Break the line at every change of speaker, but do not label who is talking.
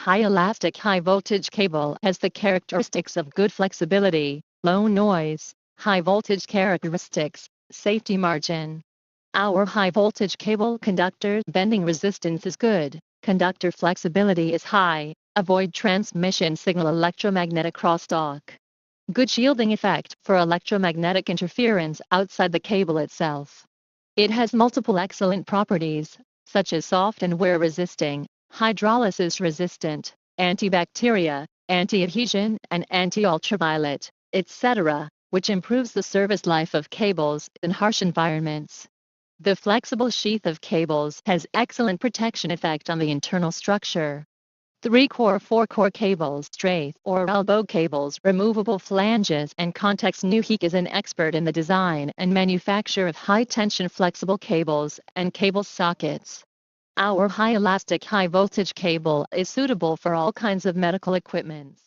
High elastic high voltage cable has the characteristics of good flexibility, low noise, high voltage characteristics, safety margin. Our high voltage cable conductor bending resistance is good, conductor flexibility is high, avoid transmission signal electromagnetic crosstalk. Good shielding effect for electromagnetic interference outside the cable itself. It has multiple excellent properties, such as soft and wear resisting, hydrolysis resistant, antibacteria, anti-adhesion and anti-ultraviolet, etc., which improves the service life of cables in harsh environments. The flexible sheath of cables has excellent protection effect on the internal structure. 3-core 4-core cables, strafe or elbow cables, removable flanges and contacts. Nuheek is an expert in the design and manufacture of high-tension flexible cables and cable sockets. Our high-elastic high-voltage cable is suitable for all kinds of medical equipment.